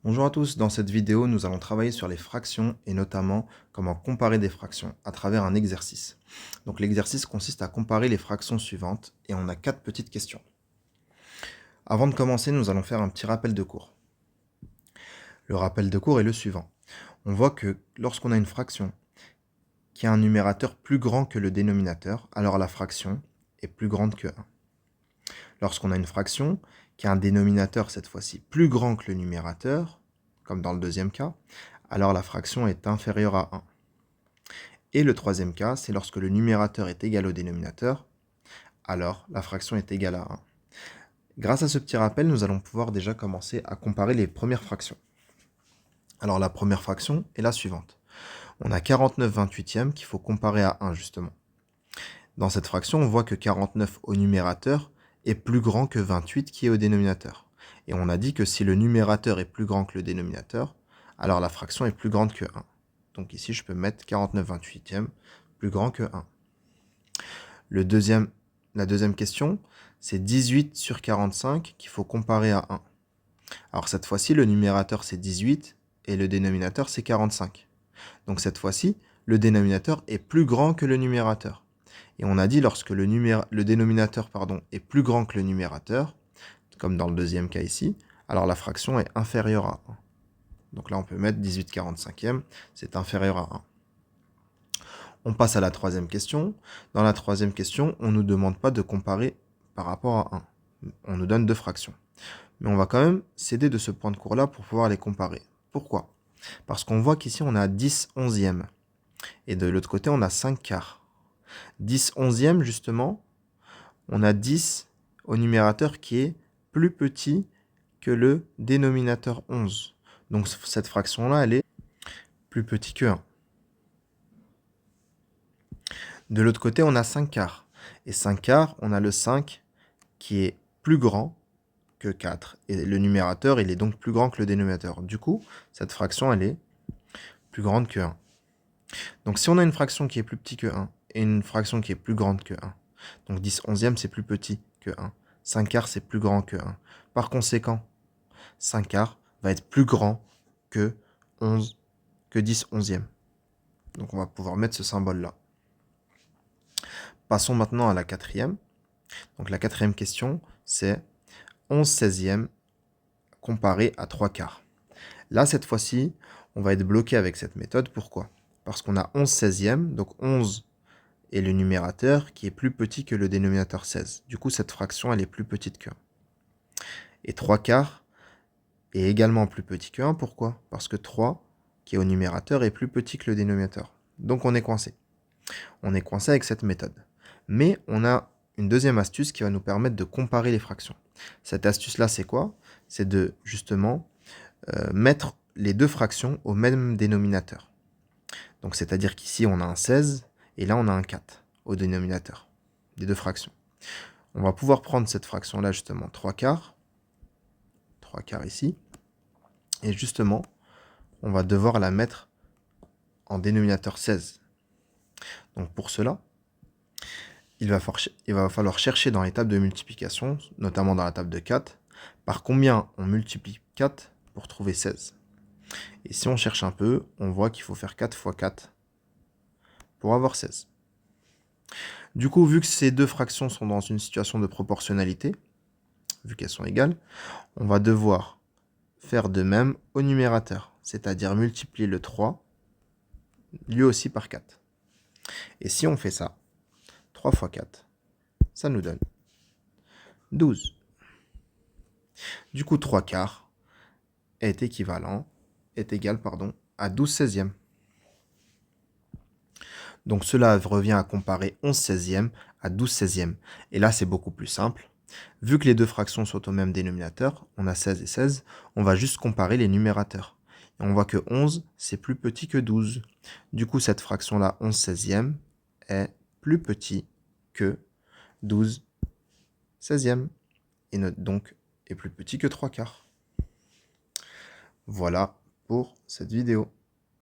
Bonjour à tous, dans cette vidéo, nous allons travailler sur les fractions et notamment comment comparer des fractions à travers un exercice. Donc l'exercice consiste à comparer les fractions suivantes et on a 4 petites questions. Avant de commencer, nous allons faire un petit rappel de cours. Le rappel de cours est le suivant. On voit que lorsqu'on a une fraction qui a un numérateur plus grand que le dénominateur, alors la fraction est plus grande que 1. Lorsqu'on a une fraction qui a un dénominateur cette fois-ci plus grand que le numérateur, comme dans le deuxième cas, alors la fraction est inférieure à 1. Et le troisième cas, c'est lorsque le numérateur est égal au dénominateur, alors la fraction est égale à 1. Grâce à ce petit rappel, nous allons pouvoir déjà commencer à comparer les premières fractions. Alors la première fraction est la suivante. On a 49 28e qu'il faut comparer à 1 justement. Dans cette fraction, on voit que 49 au numérateur est plus grand que 28 qui est au dénominateur. Et on a dit que si le numérateur est plus grand que le dénominateur, alors la fraction est plus grande que 1. Donc ici, je peux mettre 49 28e plus grand que 1. La deuxième question, c'est 18 sur 45 qu'il faut comparer à 1. Alors cette fois-ci, le numérateur c'est 18 et le dénominateur c'est 45. Donc cette fois-ci, le dénominateur est plus grand que le numérateur. Et on a dit lorsque le dénominateur est plus grand que le numérateur, comme dans le deuxième cas ici, alors la fraction est inférieure à 1. Donc là on peut mettre 18 45e, c'est inférieur à 1. On passe à la troisième question. Dans la troisième question, on ne nous demande pas de comparer par rapport à 1. On nous donne deux fractions. Mais on va quand même s'aider de ce point de cours-là pour pouvoir les comparer. Pourquoi? Parce qu'on voit qu'ici, on a 10 onzièmes. Et de l'autre côté, on a 5 quarts. 10 onzièmes, justement, on a 10 au numérateur qui est plus petit que le dénominateur 11. Donc cette fraction-là, elle est plus petite que 1. De l'autre côté, on a 5 quarts. Et 5 quarts, on a le 5 qui est plus grand que 4. Et le numérateur, il est donc plus grand que le dénominateur. Du coup, cette fraction, elle est plus grande que 1. Donc si on a une fraction qui est plus petite que 1 et une fraction qui est plus grande que 1, donc 10 onzièmes, c'est plus petit que 1. 5 quarts, c'est plus grand que 1. Par conséquent, 5 quarts va être plus grand que 10 onzièmes. Donc on va pouvoir mettre ce symbole-là. Passons maintenant à la quatrième. Donc la quatrième question, c'est 11 16e comparé à 3 quarts. Là, cette fois-ci, on va être bloqué avec cette méthode. Pourquoi? Parce qu'on a 11 16e, donc 11 est le numérateur qui est plus petit que le dénominateur 16. Du coup, cette fraction, elle est plus petite que 1. Et 3 quarts est également plus petit que 1. Pourquoi? Parce que 3, qui est au numérateur, est plus petit que le dénominateur. Donc on est coincé. On est coincé avec cette méthode. Mais on a une deuxième astuce qui va nous permettre de comparer les fractions. Cette astuce-là, c'est quoi? C'est de, justement, mettre les deux fractions au même dénominateur. Donc c'est-à-dire qu'ici, on a un 16 et là, on a un 4 au dénominateur des deux fractions. On va pouvoir prendre cette fraction-là, justement, 3 quarts ici, et justement, on va devoir la mettre en dénominateur 16. Donc pour cela, il va falloir chercher dans les tables de multiplication, notamment dans la table de 4, par combien on multiplie 4 pour trouver 16. Et si on cherche un peu, on voit qu'il faut faire 4 fois 4 pour avoir 16. Du coup, vu que ces deux fractions sont dans une situation de proportionnalité, vu qu'elles sont égales, on va devoir faire de même au numérateur, c'est-à-dire multiplier le 3, lui aussi par 4. Et si on fait ça, 3 fois 4, ça nous donne 12. Du coup, 3 quarts est égal à 12 16e. Donc cela revient à comparer 11 16e à 12 16e. Et là, c'est beaucoup plus simple. Vu que les deux fractions sont au même dénominateur, on a 16 et 16, on va juste comparer les numérateurs. Et on voit que 11, c'est plus petit que 12. Du coup, cette fraction-là, 11 16e, est plus petit que 12 16e. Et donc est plus petit que 3 quarts. Voilà pour cette vidéo.